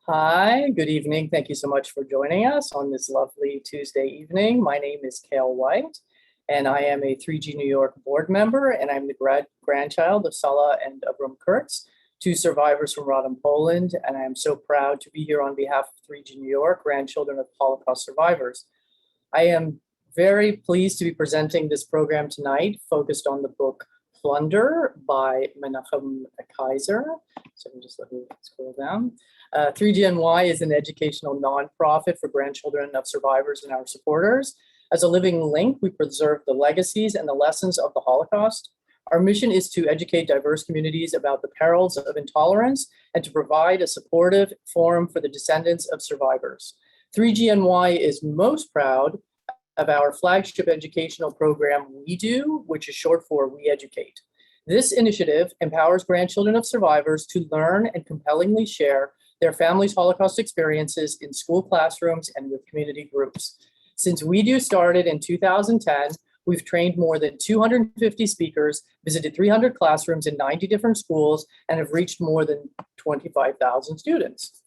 Hi, good evening. Thank you so much for joining us on this lovely Tuesday evening. My name is Cale White, and I am a 3G New York board member, and I'm the grandchild of Sala and Abram Kurtz, two survivors from Rodham, Poland, and I am so proud to be here on behalf of 3G New York, grandchildren of Holocaust survivors. I am very pleased to be presenting this program tonight, focused on the book Plunder by Menachem Kaiser. So let me scroll down. 3GNY is an educational nonprofit for grandchildren of survivors and our supporters. As a living link, we preserve the legacies and the lessons of the Holocaust. Our mission is to educate diverse communities about the perils of intolerance and to provide a supportive forum for the descendants of survivors. 3GNY is most proud of our flagship educational program, We Do, which is short for We Educate. This initiative empowers grandchildren of survivors to learn and compellingly share their families' Holocaust experiences in school classrooms and with community groups. Since We Do started in 2010, we've trained more than 250 speakers, visited 300 classrooms in 90 different schools, and have reached more than 25,000 students.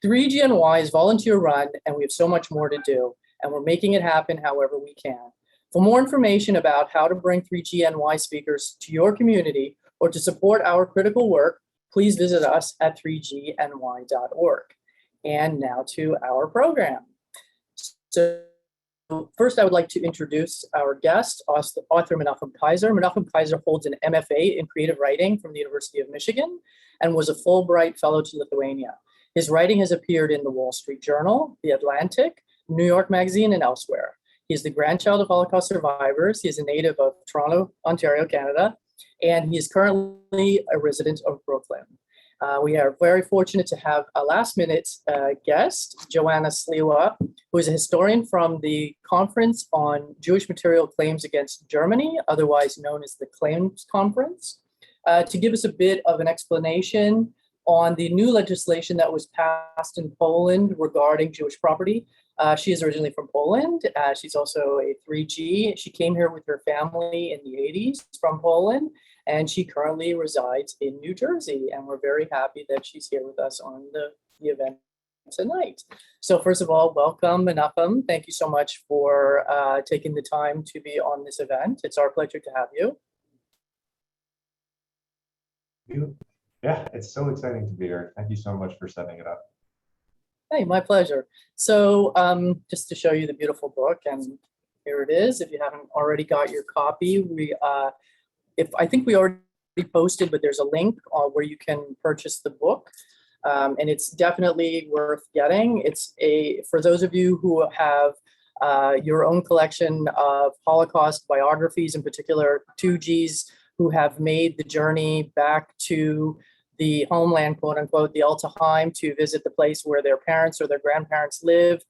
3GNY is volunteer run, and we have so much more to do, and we're making it happen however we can. For more information about how to bring 3GNY speakers to your community or to support our critical work, please visit us at 3gny.org. And now to our program. So first, I would like to introduce our guest, author Menachem Kaiser. Menachem Kaiser holds an MFA in creative writing from the University of Michigan and was a Fulbright Fellow to Lithuania. His writing has appeared in the Wall Street Journal, The Atlantic, New York Magazine, and elsewhere. He is the grandchild of Holocaust survivors. He is a native of Toronto, Ontario, Canada, and he is currently a resident of Brooklyn. We are very fortunate to have a last-minute guest, Joanna Sliwa, who is a historian from the Conference on Jewish Material Claims Against Germany, otherwise known as the Claims Conference, to give us a bit of an explanation on the new legislation that was passed in Poland regarding Jewish property. She is originally from Poland. She's also a 3G. She came here with her family in the 80s from Poland, and she currently resides in New Jersey. And we're very happy that she's here with us on the event tonight. So first of all, welcome, Menachem. Thank you so much for taking the time to be on this event. It's our pleasure to have you. Yeah, it's so exciting to be here. Thank you so much for setting it up. Hey, my pleasure. So just to show you the beautiful book, and here it is. If you haven't already got your copy, I think we already posted, but there's a link where you can purchase the book, and it's definitely worth getting. For those of you who have your own collection of Holocaust biographies, in particular 2Gs who have made the journey back to the homeland, quote unquote, the Altaheim, to visit the place where their parents or their grandparents live.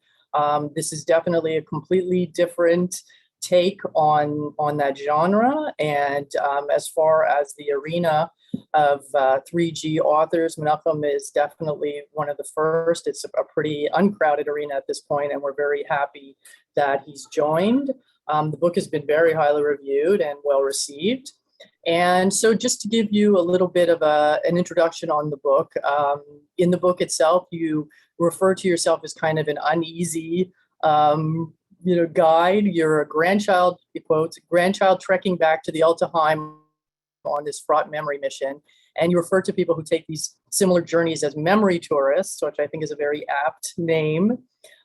This is definitely a completely different take on that genre. And as far as the arena of 3G authors, Menachem is definitely one of the first. It's a pretty uncrowded arena at this point, and we're very happy that he's joined. The book has been very highly reviewed and well received. And so just to give you a little bit of an introduction on the book, in the book itself, you refer to yourself as kind of an uneasy guide. You're a grandchild, quotes, grandchild trekking back to the Altaheim on this fraught memory mission. And you refer to people who take these similar journeys as memory tourists, which I think is a very apt name.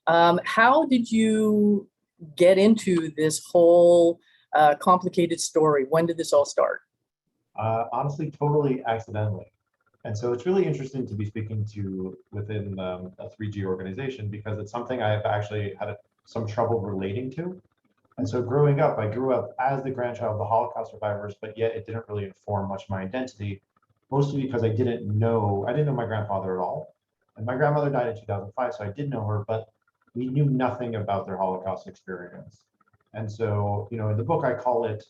How did you get into this whole complicated story? When did this all start? Honestly, totally accidentally. And so it's really interesting to be speaking to within a 3G organization, because it's something I've actually had some trouble relating to. And so growing up, I grew up as the grandchild of the Holocaust survivors, but yet it didn't really inform much my identity, mostly because I didn't know my grandfather at all. And my grandmother died in 2005, so I did know her, but we knew nothing about their Holocaust experience. And so, in the book, I call it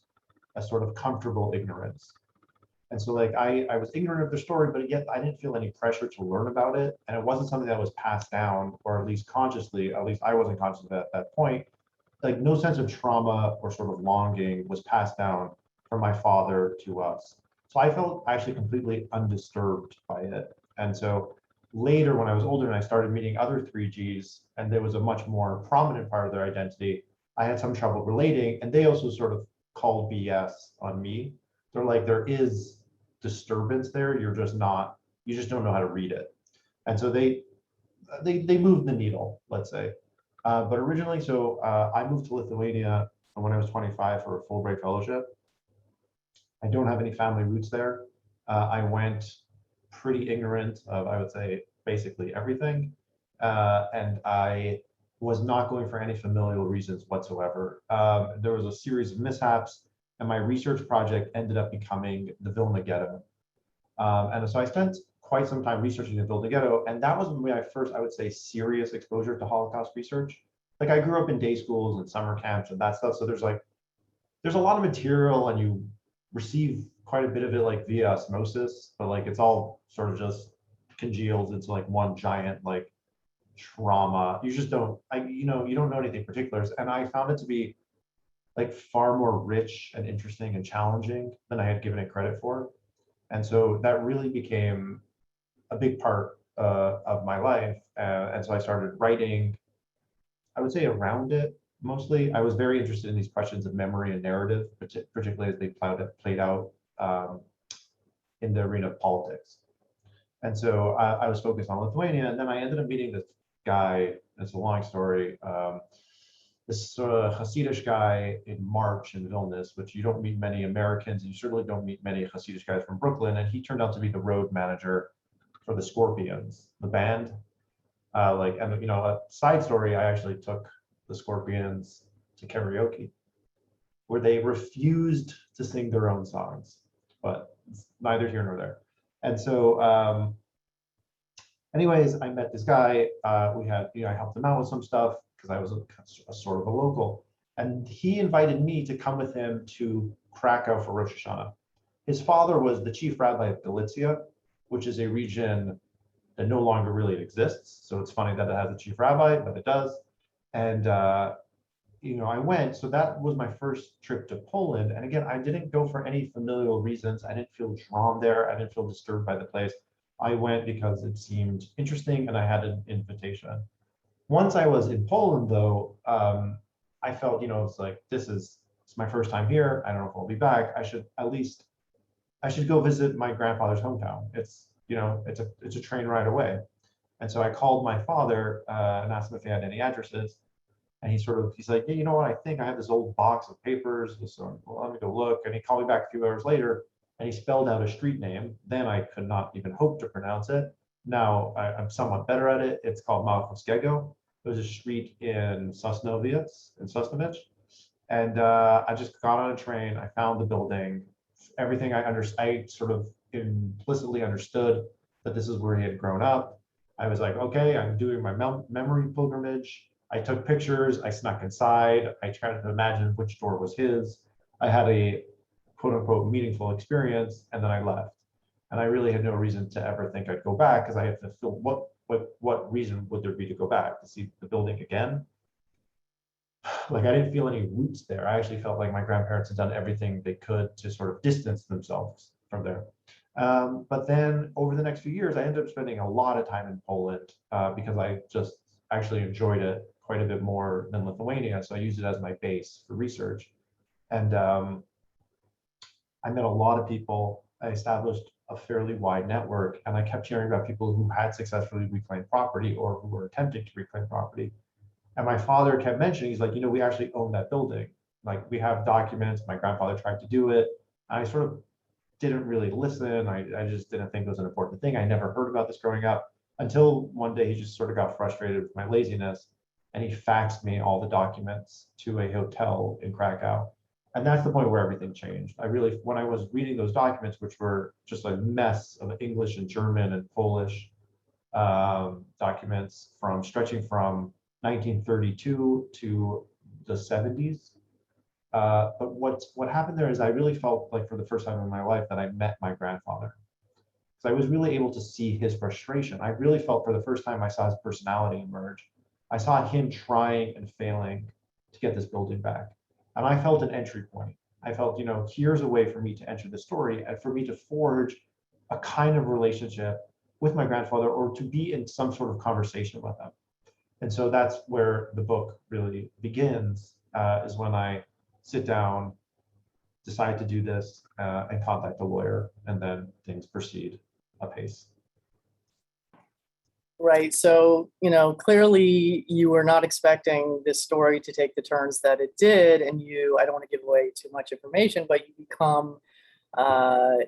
a sort of comfortable ignorance. And so I was ignorant of the story, but yet I didn't feel any pressure to learn about it. And it wasn't something that was passed down, or at least consciously, at least I wasn't conscious of it at that point. Like no sense of trauma or sort of longing was passed down from my father to us. So I felt actually completely undisturbed by it. And so later, when I was older and I started meeting other 3Gs, and there was a much more prominent part of their identity, I had some trouble relating, and they also sort of called BS on me. They're like, there is disturbance there, you just don't know how to read it. And so they moved the needle, let's say. But originally, I moved to Lithuania when I was 25 for a Fulbright fellowship. I don't have any family roots there. I went pretty ignorant of, I would say, basically everything. And I was not going for any familial reasons whatsoever. There was a series of mishaps, and my research project ended up becoming the Vilna Ghetto. And so I spent quite some time researching the Vilna Ghetto, and that was my first, I would say, serious exposure to Holocaust research. Like, I grew up in day schools and summer camps and that stuff, so there's a lot of material, and you receive quite a bit of it like via osmosis, but like it's all sort of just congeals into like one giant like trauma. You just don't, you don't know anything particulars, and I found it to be like far more rich and interesting and challenging than I had given it credit for. And so that really became a big part of my life. And so I started writing, I would say, around it. Mostly, I was very interested in these questions of memory and narrative, particularly as they played out in the arena of politics. And so I was focused on Lithuania, and then I ended up meeting this guy. It's a long story. This sort of Hasidic guy in March in Vilnius, which you don't meet many Americans, and you certainly don't meet many Hasidic guys from Brooklyn. And he turned out to be the road manager for the Scorpions, the band. A side story, I actually took the Scorpions to karaoke, where they refused to sing their own songs, but it's neither here nor there. And so, anyways, I met this guy. I helped him out with some stuff because I was a sort of a local, and he invited me to come with him to Krakow for Rosh Hashanah. His father was the chief rabbi of Galicia, which is a region that no longer really exists. So it's funny that it has a chief rabbi, but it does. And I went. So that was my first trip to Poland. And again, I didn't go for any familial reasons. I didn't feel drawn there. I didn't feel disturbed by the place. I went because it seemed interesting and I had an invitation. Once I was in Poland, though, I felt, it's like, it's my first time here. I don't know if I'll be back. I should go visit my grandfather's hometown. It's a train ride away. And so I called my father and asked him if he had any addresses. And he's like, yeah, you know what? I think I have this old box of papers. So let me go look. And he called me back a few hours later, and he spelled out a street name. Then I could not even hope to pronounce it. Now I'm somewhat better at it. It's called Malkowskiego. There's a street in Sosnowiec, and I just got on a train. I found the building. Everything I sort of implicitly understood that this is where he had grown up. I was like, okay, I'm doing my memory pilgrimage. I took pictures. I snuck inside. I tried to imagine which door was his. I had a quote unquote meaningful experience, and then I left. And I really had no reason to ever think I'd go back, because I had to feel what reason would there be to go back to see the building again? Like, I didn't feel any roots there. I actually felt like my grandparents had done everything they could to sort of distance themselves from there. But then over the next few years, I ended up spending a lot of time in Poland because I just actually enjoyed it quite a bit more than Lithuania. So I used it as my base for research. And I met a lot of people. I established a fairly wide network, and I kept hearing about people who had successfully reclaimed property or who were attempting to reclaim property. And my father kept mentioning, he's like, we actually own that building. Like, we have documents. My grandfather tried to do it. I sort of didn't really listen. I just didn't think it was an important thing. I never heard about this growing up until one day he just sort of got frustrated with my laziness, and he faxed me all the documents to a hotel in Krakow. And that's the point where everything changed. When I was reading those documents, which were just a mess of English and German and Polish documents stretching from 1932 to the 70s. But what happened there is I really felt like for the first time in my life that I met my grandfather. So I was really able to see his frustration. I really felt for the first time I saw his personality emerge. I saw him trying and failing to get this building back. And I felt an entry point. I felt, here's a way for me to enter the story and for me to forge a kind of relationship with my grandfather or to be in some sort of conversation with him. And so that's where the book really begins, is when I sit down, decide to do this, and contact the lawyer, and then things proceed apace. Right. So, clearly you were not expecting this story to take the turns that it did. And I don't want to give away too much information, but you become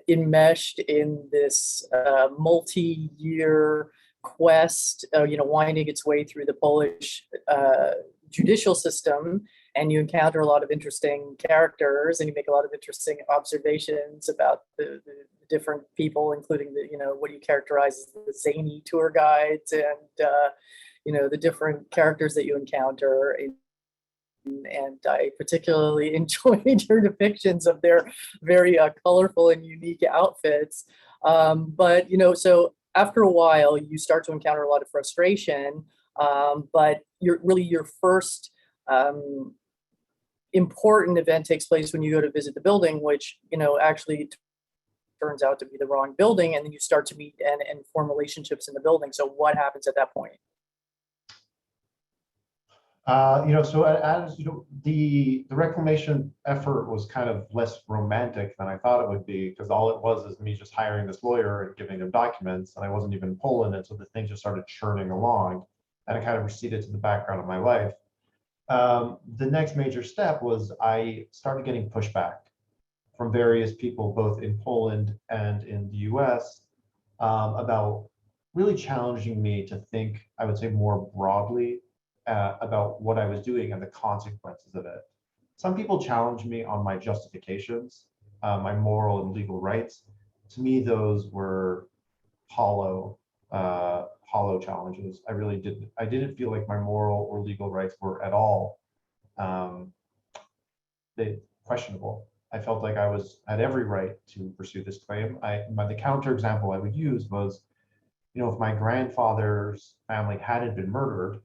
enmeshed in this multi-year quest, winding its way through the Polish judicial system. And you encounter a lot of interesting characters, and you make a lot of interesting observations about the different people, including what you characterize as the zany tour guides, and the different characters that you encounter. And I particularly enjoyed your depictions of their very colorful and unique outfits. But so after a while, you start to encounter a lot of frustration. But your first important event takes place when you go to visit the building, which actually turns out to be the wrong building, and then you start to meet and form relationships in the building. So what happens at that point? So as the reclamation effort was kind of less romantic than I thought it would be, because all it was is me just hiring this lawyer and giving him documents, and I wasn't even pulling it, so the thing just started churning along, and it kind of receded to the background of my life. The next major step was I started getting pushback from various people, both in Poland and in the US, about really challenging me to think, I would say, more broadly about what I was doing and the consequences of it. Some people challenged me on my justifications, my moral and legal rights. To me, those were hollow challenges. I didn't feel like my moral or legal rights were at all questionable. I felt like I had every right to pursue this claim. The counterexample I would use was, if my grandfather's family hadn't been murdered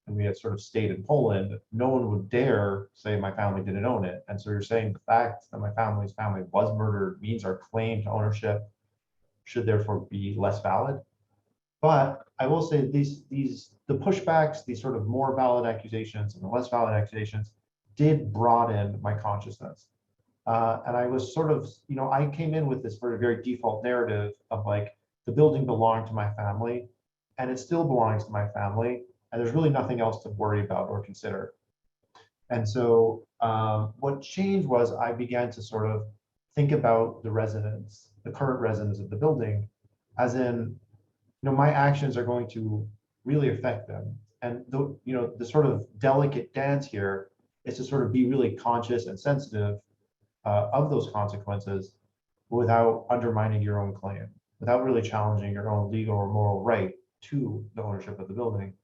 and we had sort of stayed in Poland, no one would dare say my family didn't own it. And so you're saying the fact that my family's family was murdered means our claim to ownership should therefore be less valid. But I will say the pushbacks, these sort of more valid accusations and the less valid accusations did broaden my consciousness. And I was sort of, I came in with this very default narrative of like, the building belonged to my family, and it still belongs to my family, and there's really nothing else to worry about or consider. And so what changed was I began to sort of think about the current residents of the building, as in, my actions are going to really affect them. And the sort of delicate dance here is to sort of be really conscious and sensitive of those consequences without undermining your own claim, without really challenging your own legal or moral right to the ownership of the building.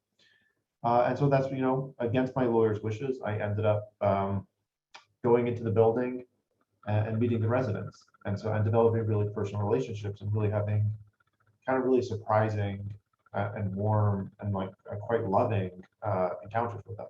And so that's, against my lawyer's wishes, I ended up going into the building and meeting the residents. And developing really personal relationships and really having kind of really surprising and warm and like quite loving encounters with them.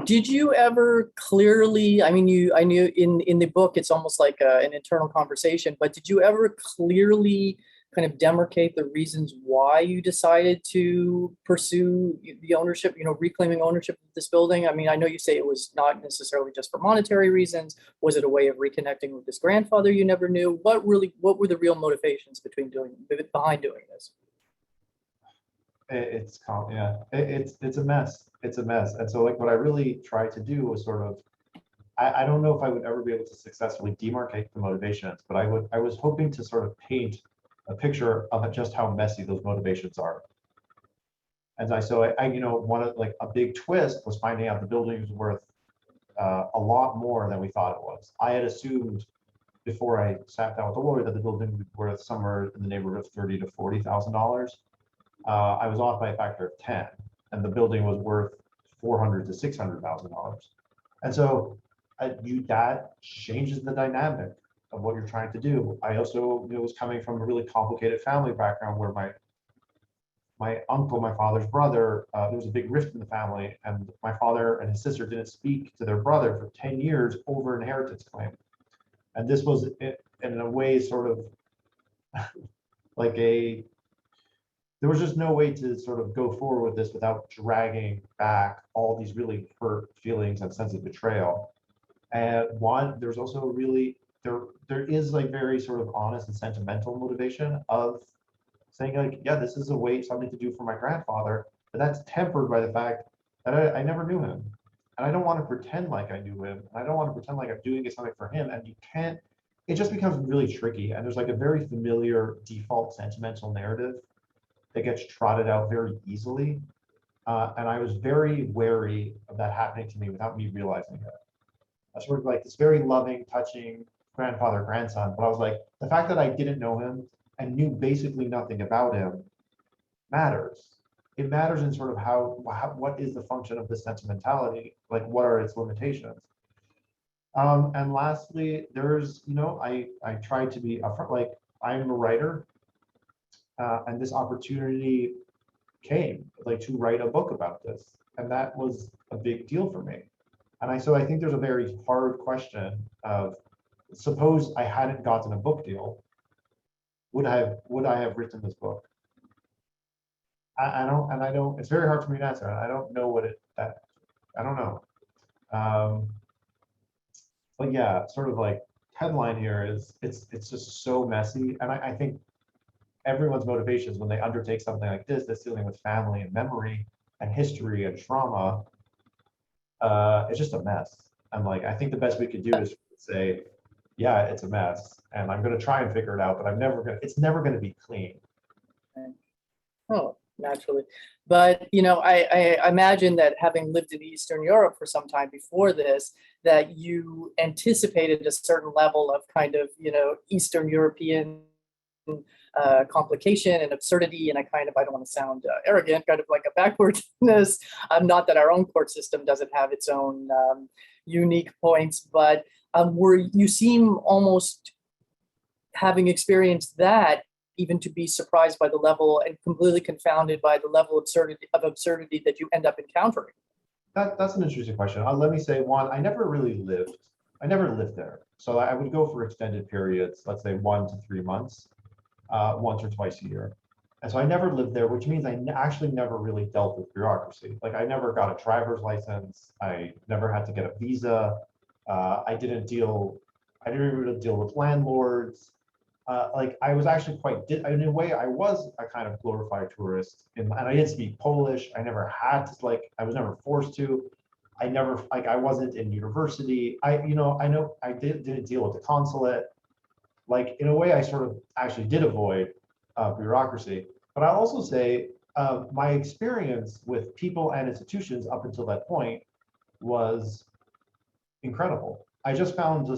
Did you ever clearly, I knew in the book, it's almost like an internal conversation, but did you ever clearly kind of demarcate the reasons why you decided to pursue the ownership, reclaiming ownership of this building? I know you say it was not necessarily just for monetary reasons. Was it a way of reconnecting with this grandfather you never knew? What were the real motivations behind doing this? It's a mess. It's a mess. And so like what I really tried to do was sort of, I don't know if I would ever be able to successfully demarcate the motivations, but I was hoping to sort of paint a picture of just how messy those motivations are. And one of like a big twist was finding out the building was worth a lot more than we thought it was. I had assumed before I sat down with the lawyer that the building would be worth somewhere in the neighborhood of $30,000 to $40,000. I was off by a factor of 10, and the building was worth $400,000 to $600,000. And so that changes the dynamic of what you're trying to do. I also was coming from a really complicated family background where my uncle, my father's brother, there was a big rift in the family, and my father and his sister didn't speak to their brother for 10 years over an inheritance claim. And this was in a way sort of like there was just no way to sort of go forward with this without dragging back all these really hurt feelings and sense of betrayal. And there's also really, there is like very sort of honest and sentimental motivation of saying like, yeah, this is a way, something to do for my grandfather, but that's tempered by the fact that I never knew him. And I don't want to pretend like I knew him. And I don't want to pretend like I'm doing something for him. And you can't, it just becomes really tricky. And there's like a very familiar default sentimental narrative that gets trotted out very easily. And I was very wary of that happening to me without me realizing it. I sort of like this very loving, touching grandfather, grandson, but I was like, the fact that I didn't know him and knew basically nothing about him matters. It matters in sort of what is the function of this sentimentality? Like, what are its limitations? And lastly, there's, I try to be upfront, like I'm a writer, and this opportunity came, like to write a book about this. And that was a big deal for me. And so I think there's a very hard question of, suppose I hadn't gotten a book deal, would I have written this book? I don't, it's very hard for me to answer. I don't know I don't know. But yeah, sort of like headline here is it's just so messy. And I think everyone's motivations when they undertake something like this, that's dealing with family and memory and history and trauma, it's just a mess. And like, I think the best we could do is say, yeah, it's a mess, and I'm going to try and figure it out, but it's never going to be clean. Oh, naturally. But, I imagine that having lived in Eastern Europe for some time before this, that you anticipated a certain level of kind of, Eastern European complication and absurdity, and I don't want to sound arrogant, kind of like a backwardness. Not that our own court system doesn't have its own unique points, but where you seem almost having experienced that, even to be surprised by the level and completely confounded by the level of absurdity that you end up encountering. That's an interesting question. Let me say, one, I never lived there. So I would go for extended periods, let's say 1 to 3 months, once or twice a year. And so I never lived there, which means I actually never really dealt with bureaucracy. Like I never got a driver's license. I never had to get a visa. I didn't really deal with landlords. Like I was actually in a way, I was a kind of glorified tourist, and I didn't speak Polish. I never had to, I was never forced to. I wasn't in university. I know I didn't deal with the consulate. Like in a way, I sort of actually did avoid bureaucracy. But I'll also say my experience with people and institutions up until that point was incredible. I just found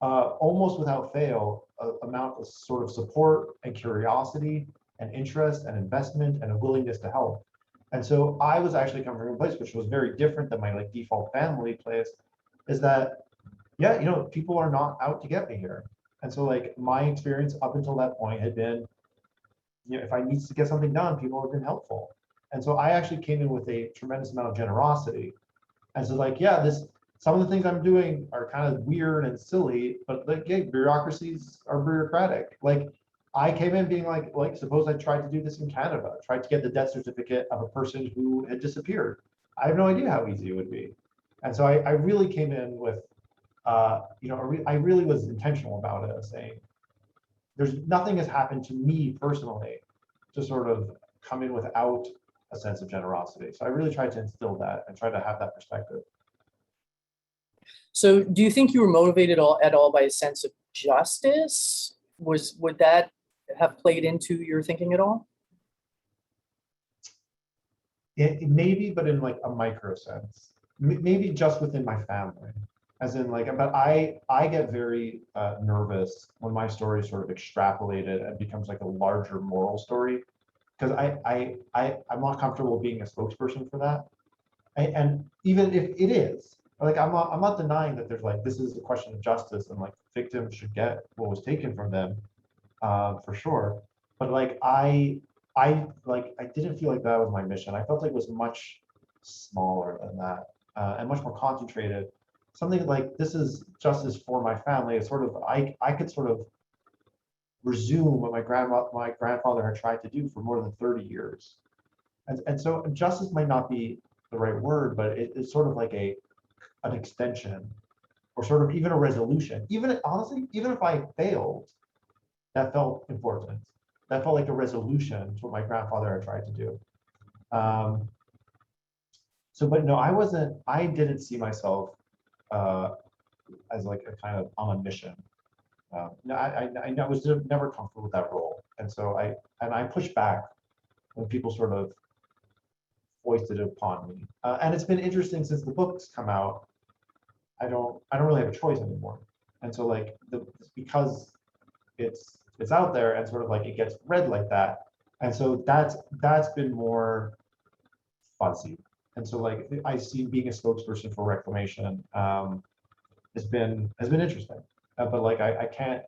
almost without fail, amount of sort of support and curiosity and interest and investment and a willingness to help. And so I was actually coming from a place which was very different than my default family place, is that, yeah, people are not out to get me here. And so my experience up until that point had been, if I need to get something done, people have been helpful. And so I actually came in with a tremendous amount of generosity. And so some of the things I'm doing are kind of weird and silly, but bureaucracies are bureaucratic. I came in being suppose I tried to do this in Canada, tried to get the death certificate of a person who had disappeared. I have no idea how easy it would be. And so I really came in with, I really was intentional about it, saying, nothing has happened to me personally to sort of come in without a sense of generosity. So I really tried to instill that and try to have that perspective. So do you think you were motivated at all by a sense of justice? Would that have played into your thinking at all? It maybe, but in a micro sense, maybe just within my family, as in but I get very nervous when my story is sort of extrapolated and becomes a larger moral story, because I'm not comfortable being a spokesperson for that. And even if it is, I'm not denying that there's this is a question of justice and victims should get what was taken from them, for sure. But I didn't feel like that was my mission. I felt it was much smaller than that, and much more concentrated. something like this is justice for my family. It's sort of I could sort of resume what my grandfather had tried to do for more than 30 years. And so justice might not be the right word, but it's sort of like an extension or sort of even a resolution. Even honestly, even if I failed, that felt important. That felt like a resolution to what my grandfather had tried to do. But no, I didn't see myself as like a kind of on a mission. No, I was never comfortable with that role. And so I pushed back when people sort of foisted it upon me. And it's been interesting since the book's come out. I don't really have a choice anymore. And so like because it's out there and sort of like it gets read like that. And so that's been more fuzzy. And so like I see being a spokesperson for reclamation has been interesting. But like I can't,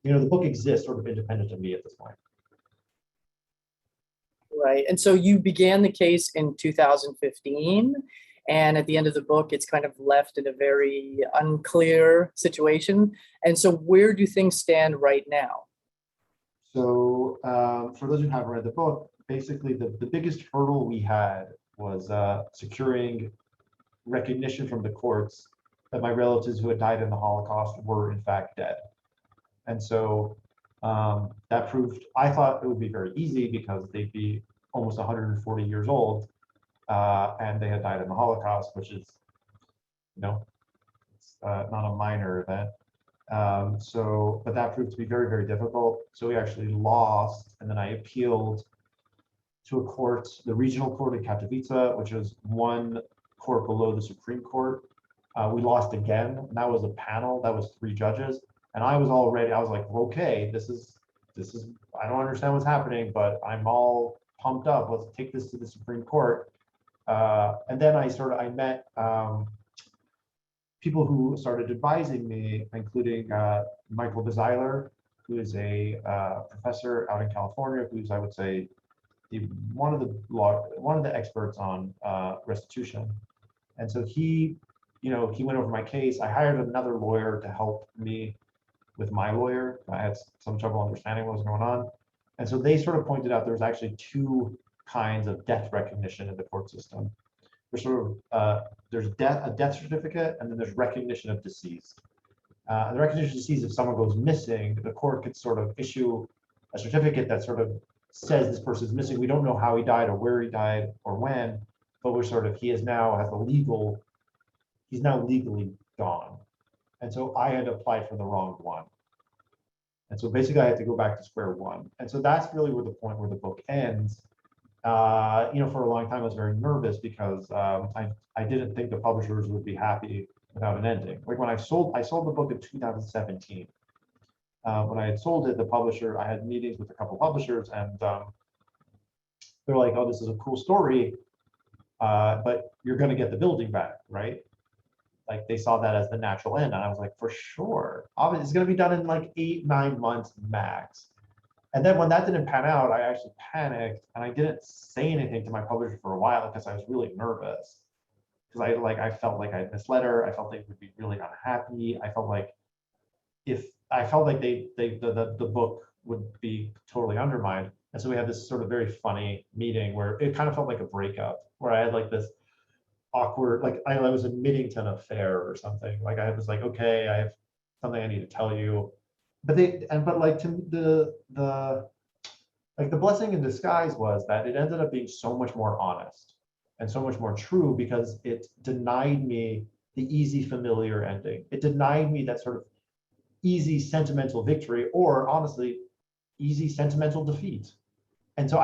the book exists sort of independent of me at this point. Right. And so you began the case in 2015. And at the end of the book, it's kind of left in a very unclear situation. And so where do things stand right now? So for those who haven't read the book, basically the biggest hurdle we had was securing recognition from the courts that my relatives who had died in the Holocaust were in fact dead. And so that proved, I thought it would be very easy because they'd be almost 140 years old and they had died in the Holocaust, which is, it's not a minor event. But that proved to be very, very difficult. So we actually lost, and then I appealed to a court, the regional court in Katowice, which was one court below the Supreme Court. We lost again, and that was a panel, that was 3 judges. And I was like, okay, this is, I don't understand what's happening, but I'm all pumped up. Let's take this to the Supreme Court. And then I met people who started advising me, including Michael Bezeiler, who is a professor out in California, who's, I would say, one of the experts on restitution. And so he went over my case. I hired another lawyer to help me with my lawyer. I had some trouble understanding what was going on. And so they sort of pointed out there's actually 2 kinds of death recognition in the court system. There's a death certificate, and then there's recognition of deceased. The recognition of deceased, if someone goes missing, the court could sort of issue a certificate that sort of says this person's missing. We don't know how he died or where he died or when, but he's now legally gone. And so I had applied for the wrong one. And so basically I had to go back to square one. And so that's really where the point where the book ends. For a long time I was very nervous because I didn't think the publishers would be happy without an ending. Like when I sold the book in 2017. When I had sold it, I had meetings with a couple publishers, and they're like, "Oh, this is a cool story, but you're going to get the building back, right?" Like they saw that as the natural end, and I was like, "For sure, obviously it's going to be done in like 8-9 months max." And then when that didn't pan out, I actually panicked, and I didn't say anything to my publisher for a while because I was really nervous. Because I felt like I had misled her. I felt they would be really unhappy. I felt like the book would be totally undermined. And so we had this sort of very funny meeting where it kind of felt like a breakup, where I had like this awkward, like I was admitting to an affair or something. Like I was like, okay, I have something I need to tell you. But the blessing in disguise was that it ended up being so much more honest and so much more true because it denied me the easy familiar ending. It denied me that sort of easy sentimental victory, or honestly, easy sentimental defeat. And so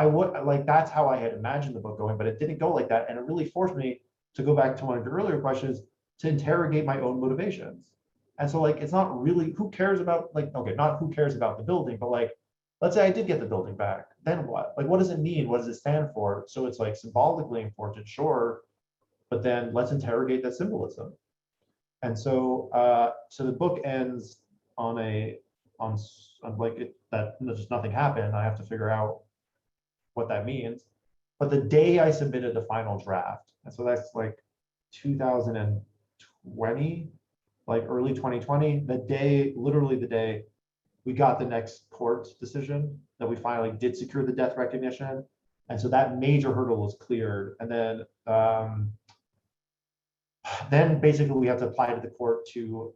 that's how I had imagined the book going, but it didn't go like that. And it really forced me to go back to one of your earlier questions to interrogate my own motivations. And so it's not really who cares about not who cares about the building, but let's say I did get the building back, then what? What does it mean? What does it stand for? So it's symbolically important, sure, but then let's interrogate that symbolism. And so the book ends on that just nothing happened. I have to figure out what that means. But the day I submitted the final draft, and so that's 2012, 2020, like early 2020, literally the day we got the next court decision that we finally did secure the death recognition. And so that major hurdle was cleared. And then basically we have to apply to the court to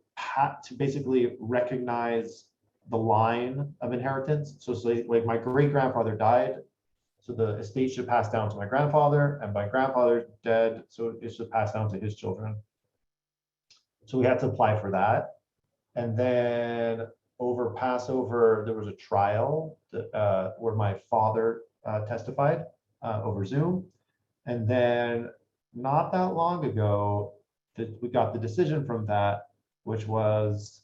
basically recognize the line of inheritance. So like my great grandfather died, so the estate should pass down to my grandfather, and my grandfather's dead, so it should pass down to his children. So we had to apply for that. And then over Passover, there was a trial where my father testified over Zoom. And then not that long ago, we got the decision from that, which was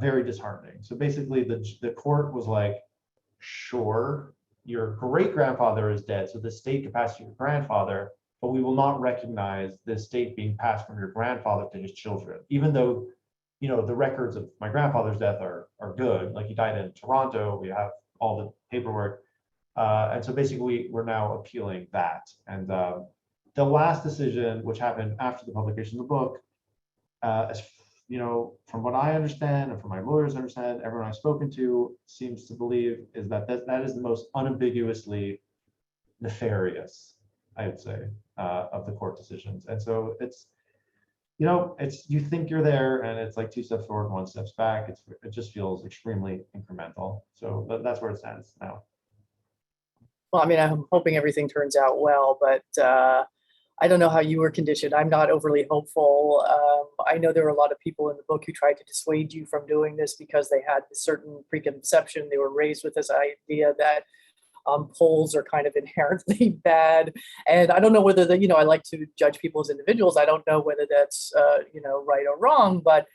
very disheartening. So basically the court was like, sure, your great grandfather is dead, so the estate can pass to your grandfather, but we will not recognize the estate being passed from your grandfather to his children, even though, you know, the records of my grandfather's death are good. Like, he died in Toronto, we have all the paperwork. And so basically we're now appealing that. And the last decision, which happened after the publication of the book, as you know, from what I understand and from my lawyers understand, everyone I've spoken to seems to believe is that is the most unambiguously nefarious, I would say, of the court decisions. And so it's, you know, you think you're there and it's like 2 steps forward, 1 step back. It just feels extremely incremental. So that's where it stands now. Well, I mean, I'm hoping everything turns out well, but I don't know how you were conditioned. I'm not overly hopeful. I know there were a lot of people in the book who tried to dissuade you from doing this because they had a certain preconception. They were raised with this idea that Poles are kind of inherently bad. And I don't know whether you know, I like to judge people as individuals. I don't know whether that's, you know, right or wrong, but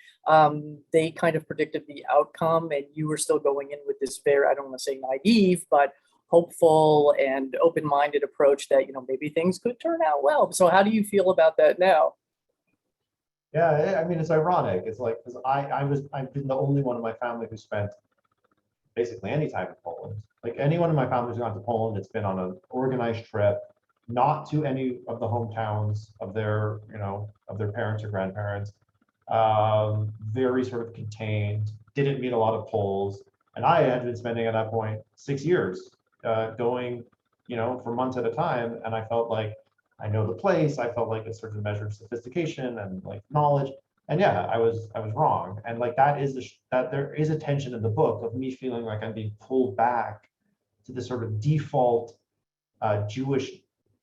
they kind of predicted the outcome, and you were still going in with this very, I don't want to say naive, but hopeful and open-minded approach that, you know, maybe things could turn out well. So how do you feel about that now? Yeah, I mean, it's ironic. It's like, because I've been the only one in my family who spent basically any time in Poland. Like, anyone in my family who's gone to Poland, it's been on an organized trip, not to any of the hometowns of their, you know, of their parents or grandparents. Very sort of contained, didn't meet a lot of Poles. And I had been spending at that point 6 years going, you know, for months at a time. And I felt like I know the place. I felt like a certain measure of sophistication and like knowledge. And yeah, I was wrong. And like that there is a tension in the book of me feeling like I'm being pulled back to this sort of default Jewish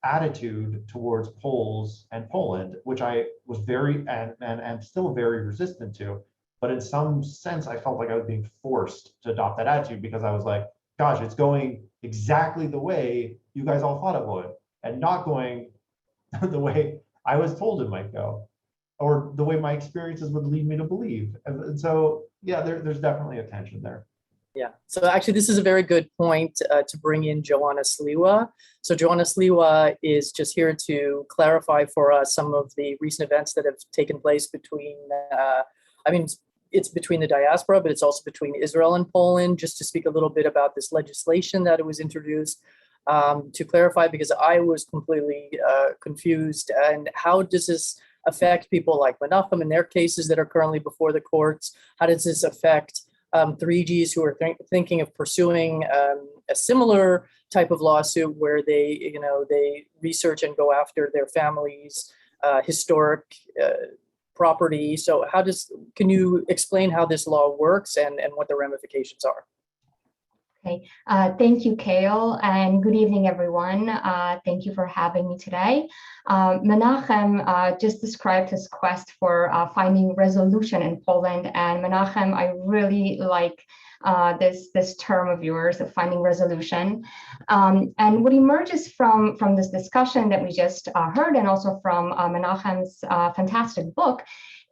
attitude towards Poles and Poland, which I was very and still very resistant to. But in some sense, I felt like I was being forced to adopt that attitude because I was like, gosh, it's going exactly the way you guys all thought it would, and not going the way I was told it might go, or the way my experiences would lead me to believe. And so, yeah, there's definitely a tension there. Yeah. So actually, this is a very good point to bring in Joanna Sliwa. So Joanna Sliwa is just here to clarify for us some of the recent events that have taken place between, I mean, it's between the diaspora, but it's also between Israel and Poland, just to speak a little bit about this legislation that was introduced. To clarify, because I was completely confused. And how does this affect people like Menachem in their cases that are currently before the courts? How does this affect 3Gs who are thinking of pursuing a similar type of lawsuit where they, you know, they research and go after their family's historic property? So can you explain how this law works and what the ramifications are? Okay, thank you, Kale, and good evening, everyone. Thank you for having me today. Menachem just described his quest for finding resolution in Poland, and Menachem, I really like this term of yours of finding resolution. And what emerges from this discussion that we just heard, and also from Menachem's fantastic book,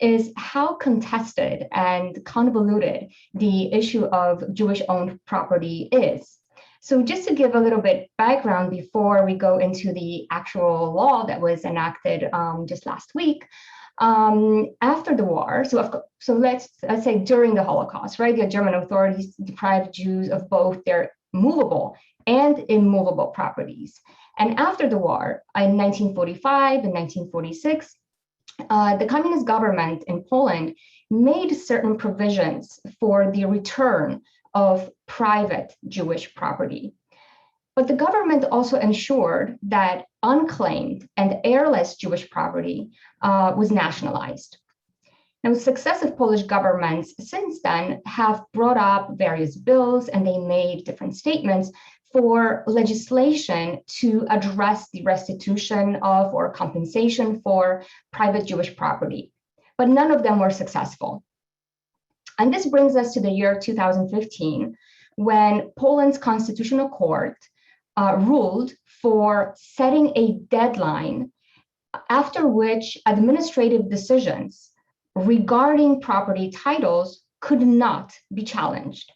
is how contested and convoluted the issue of Jewish-owned property is. So just to give a little bit background before we go into the actual law that was enacted just last week, after the war, so let's say during the Holocaust, right? The German authorities deprived Jews of both their movable and immovable properties. And after the war, in 1945 and 1946, the communist government in Poland made certain provisions for the return of private Jewish property. But the government also ensured that unclaimed and heirless Jewish property was nationalized. Now, successive Polish governments since then have brought up various bills, and they made different statements for legislation to address the restitution of or compensation for private Jewish property, but none of them were successful. And this brings us to the year 2015, when Poland's Constitutional Court ruled for setting a deadline after which administrative decisions regarding property titles could not be challenged.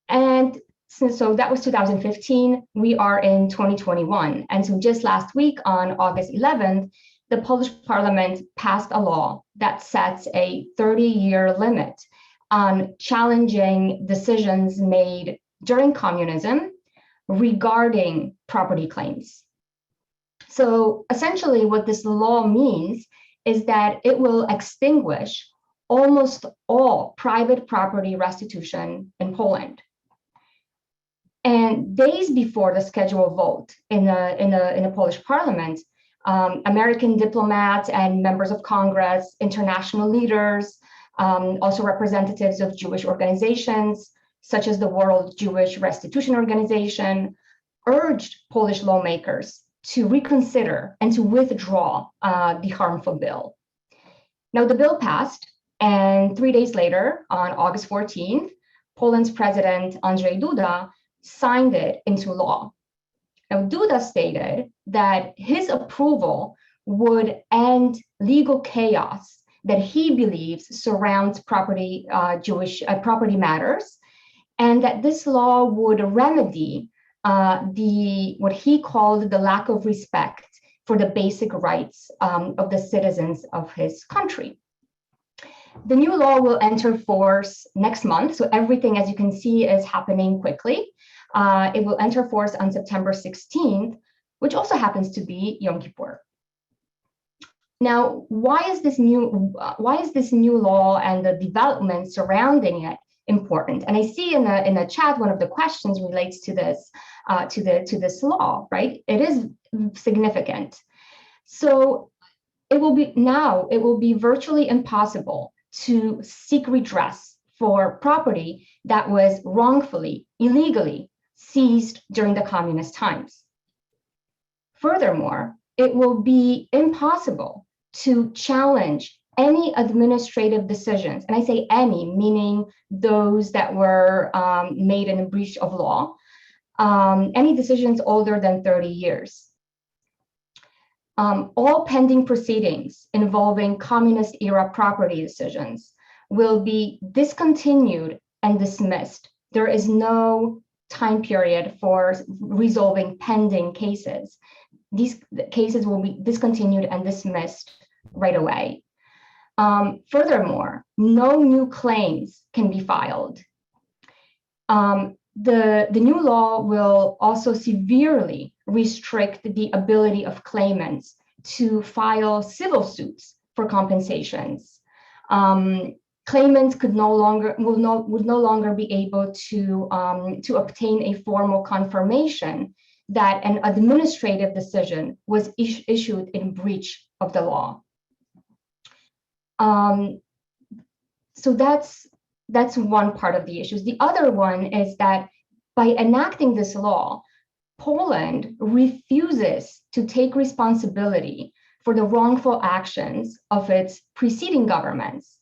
And so that was 2015. We are in 2021. And so just last week on August 11th, the Polish parliament passed a law that sets a 30-year limit on challenging decisions made during communism regarding property claims. So essentially what this law means is that it will extinguish almost all private property restitution in Poland. And days before the scheduled vote in the Polish parliament, American diplomats and members of Congress, international leaders, also representatives of Jewish organizations, such as the World Jewish Restitution Organization, urged Polish lawmakers to reconsider and to withdraw the harmful bill. Now, the bill passed, and 3 days later, on August 14th, Poland's president, Andrzej Duda, signed it into law. Now, Duda stated that his approval would end legal chaos that he believes surrounds Jewish property matters, and that this law would remedy what he called the lack of respect for the basic rights of the citizens of his country. The new law will enter force next month, so everything, as you can see, is happening quickly. It will enter force on September 16th, which also happens to be Yom Kippur. Now, why is this new law and the development surrounding it important? And I see in the chat one of the questions relates to this this law, right? It is significant. So it will be virtually impossible to seek redress for property that was wrongfully, illegally seized during the communist times. Furthermore, it will be impossible to challenge any administrative decisions, and I say any, meaning those that were made in a breach of law, any decisions older than 30 years. All pending proceedings involving communist-era property decisions will be discontinued and dismissed. There is no time period for resolving pending cases. These cases will be discontinued and dismissed right away. Furthermore, no new claims can be filed. The new law will also severely restrict the ability of claimants to file civil suits for compensations. Claimants would no longer be able to obtain a formal confirmation that an administrative decision was issued in breach of the law. So that's one part of the issues. The other one is that by enacting this law, Poland refuses to take responsibility for the wrongful actions of its preceding governments.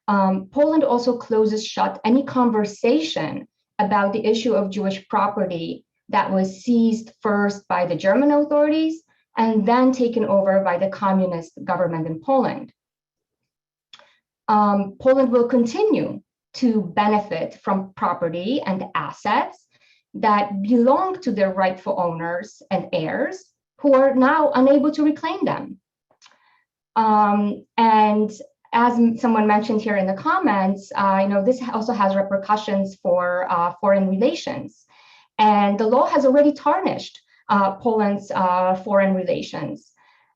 Poland also closes shut any conversation about the issue of Jewish property that was seized first by the German authorities and then taken over by the communist government in Poland. Poland will continue to benefit from property and assets that belong to their rightful owners and heirs who are now unable to reclaim them. And as someone mentioned here in the comments, this also has repercussions for foreign relations. And the law has already tarnished Poland's foreign relations.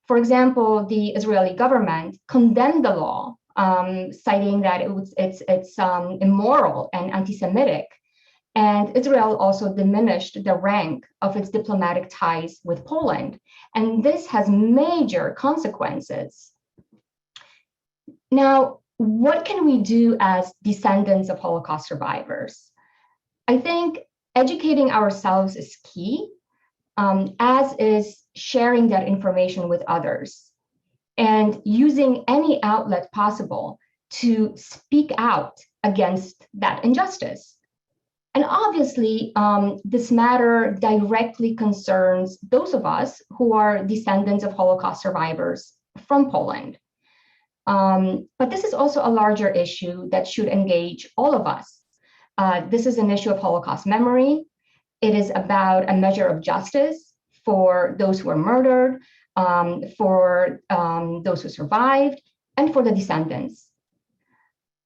For example, the Israeli government condemned the law, citing that it's immoral and anti-Semitic. And Israel also diminished the rank of its diplomatic ties with Poland. And this has major consequences. Now, what can we do as descendants of Holocaust survivors? I think educating ourselves is key, as is sharing that information with others and using any outlet possible to speak out against that injustice. And obviously, this matter directly concerns those of us who are descendants of Holocaust survivors from Poland. But this is also a larger issue that should engage all of us. This is an issue of Holocaust memory. It is about a measure of justice for those who were murdered, for those who survived, and for the descendants.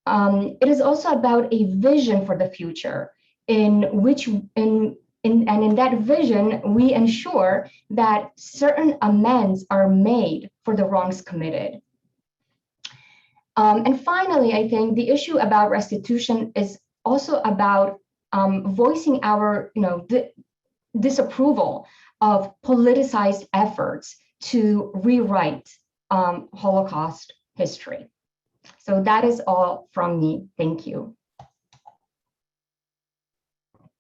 It is also about a vision for the future in which, in that vision, we ensure that certain amends are made for the wrongs committed. And finally, I think the issue about restitution is also about voicing our disapproval of politicized efforts to rewrite Holocaust history. So that is all from me. Thank you.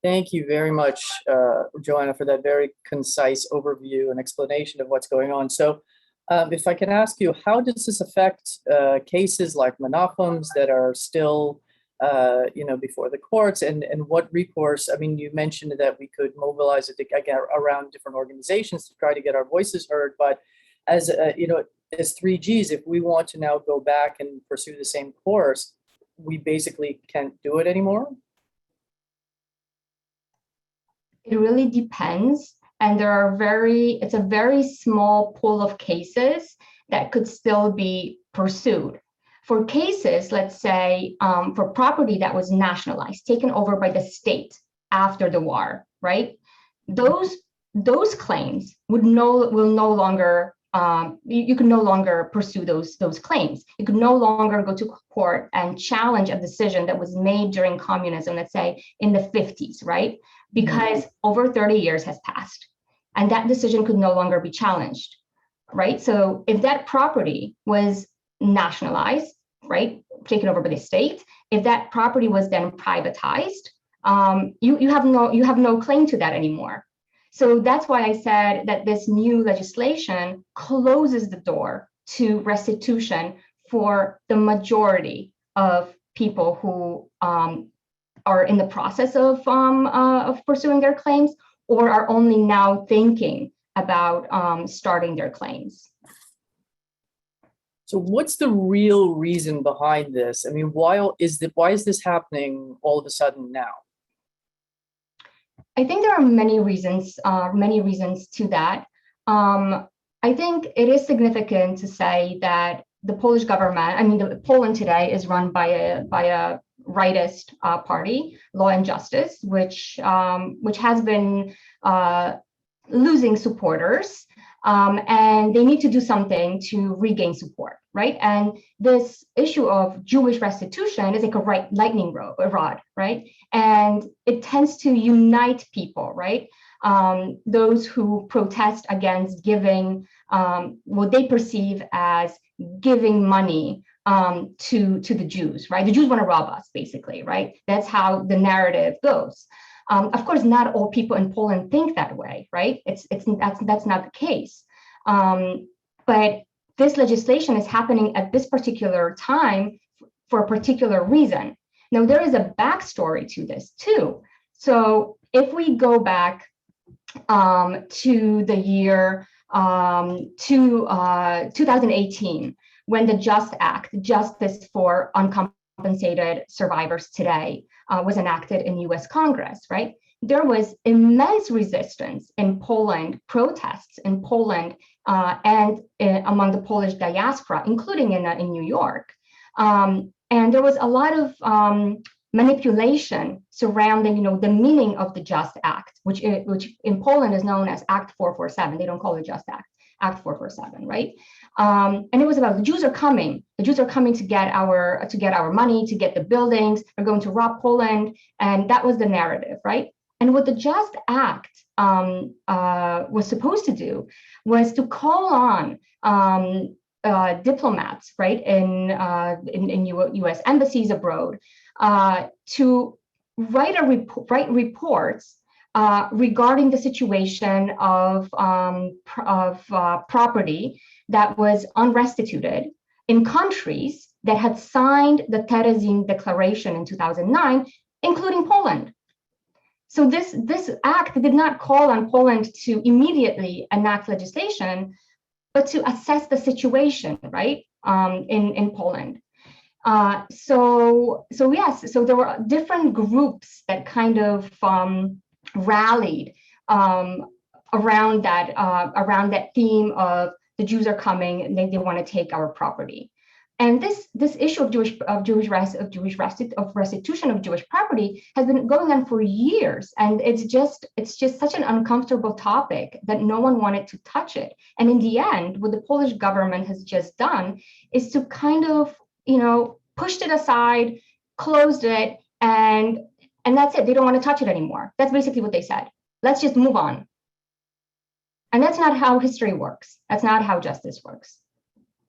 Thank you very much, Joanna, for that very concise overview and explanation of what's going on. So if I can ask you, how does this affect cases like Menachem's that are still before the courts, and what recourse? I mean, you mentioned that we could mobilize it again around different organizations to try to get our voices heard, but as as 3Gs, if we want to now go back and pursue the same course, we basically can't do it anymore? It really depends, and it's a very small pool of cases that could still be pursued. For cases, let's say, for property that was nationalized, taken over by the state after the war, right? Those claims will no longer, you can no longer pursue those claims. You could no longer go to court and challenge a decision that was made during communism, let's say in the 50s, right? Because over 30 years has passed and that decision could no longer be challenged, right? So if that property was nationalized, right, taken over by the state, if that property was then privatized, you have no claim to that anymore. So that's why I said that this new legislation closes the door to restitution for the majority of people who are in the process of pursuing their claims or are only now thinking about starting their claims. So what's the real reason behind this? I mean, why is this happening all of a sudden now? I think there are many reasons to that. I think it is significant to say that the Polish government, Poland today is run by a rightist party, Law and Justice, which has been losing supporters, and they need to do something to regain support, right? And this issue of Jewish restitution is like a lightning rod, right? And it tends to unite people, right? Those who protest against giving what they perceive as giving money to the Jews, right? The Jews want to rob us, basically, right? That's how the narrative goes. Of course, not all people in Poland think that way, right? That's not the case. But this legislation is happening at this particular time for a particular reason. Now, there is a backstory to this too. So if we go back to the year 2018, when the JUST Act, Justice for Uncompensated Survivors Today, was enacted in US Congress, right? There was immense resistance in Poland, protests in Poland, and among the Polish diaspora, including in New York. And there was a lot of manipulation surrounding, the meaning of the JUST Act, which in Poland is known as Act 447. They don't call it JUST Act. Act 447, right? And it was about the Jews are coming. The Jews are coming to get our money, to get the buildings. They're going to rob Poland, and that was the narrative, right? And what the Just Act was supposed to do was to call on diplomats, right, in U.S. embassies abroad, to write reports regarding the situation of property that was unrestituted in countries that had signed the Terezin Declaration in 2009, including Poland. So this act did not call on Poland to immediately enact legislation, but to assess the situation, right, in Poland. So there were different groups that kind of rallied around that theme of the Jews are coming and they want to take our property. And this issue of restitution of Jewish property has been going on for years, and it's just such an uncomfortable topic that no one wanted to touch it. And in the end, what the Polish government has just done is to kind of, pushed it aside, closed it, and that's it. They don't want to touch it anymore. That's basically what they said. Let's just move on. And that's not how history works. That's not how justice works.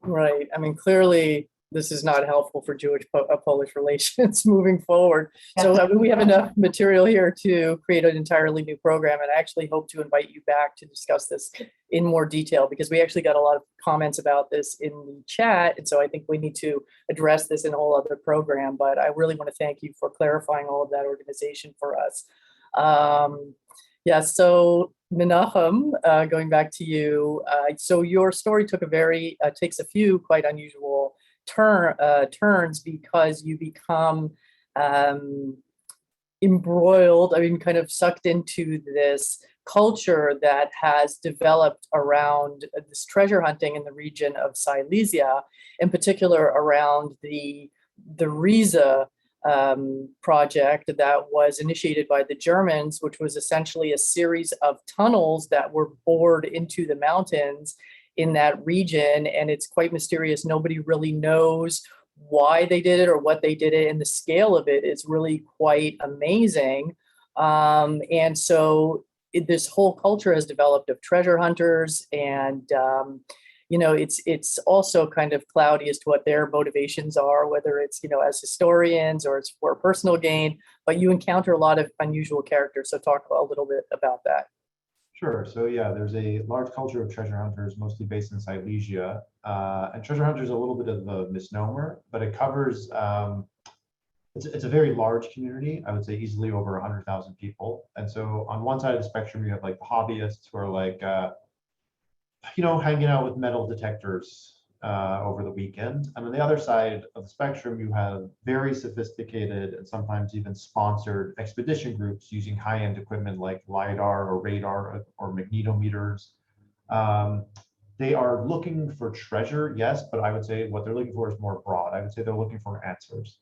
Right. I mean, clearly, this is not helpful for Jewish-Polish relations moving forward. So we have enough material here to create an entirely new program, and I actually hope to invite you back to discuss this in more detail, because we actually got a lot of comments about this in the chat, and so I think we need to address this in a whole other program. But I really want to thank you for clarifying all of that organization for us. So Menachem, going back to you, so your story takes a few quite unusual turns, because you become embroiled, kind of sucked into this culture that has developed around this treasure hunting in the region of Silesia, in particular around the Riza project that was initiated by the Germans, which was essentially a series of tunnels that were bored into the mountains in that region. And it's quite mysterious. Nobody really knows why they did it or what they did it, and the scale of it is really quite amazing. And so this whole culture has developed of treasure hunters, and it's also kind of cloudy as to what their motivations are, whether it's, as historians or it's for personal gain, but you encounter a lot of unusual characters. So talk a little bit about that. Sure. So yeah, there's a large culture of treasure hunters, mostly based in Silesia. And treasure hunter is a little bit of a misnomer, but it covers, it's a very large community. I would say easily over 100,000 people. And so on one side of the spectrum, you have like the hobbyists who are like, hanging out with metal detectors over the weekend. And on the other side of the spectrum, you have very sophisticated and sometimes even sponsored expedition groups using high-end equipment like LiDAR or radar or magnetometers. They are looking for treasure, yes, but I would say what they're looking for is more broad. I would say they're looking for answers.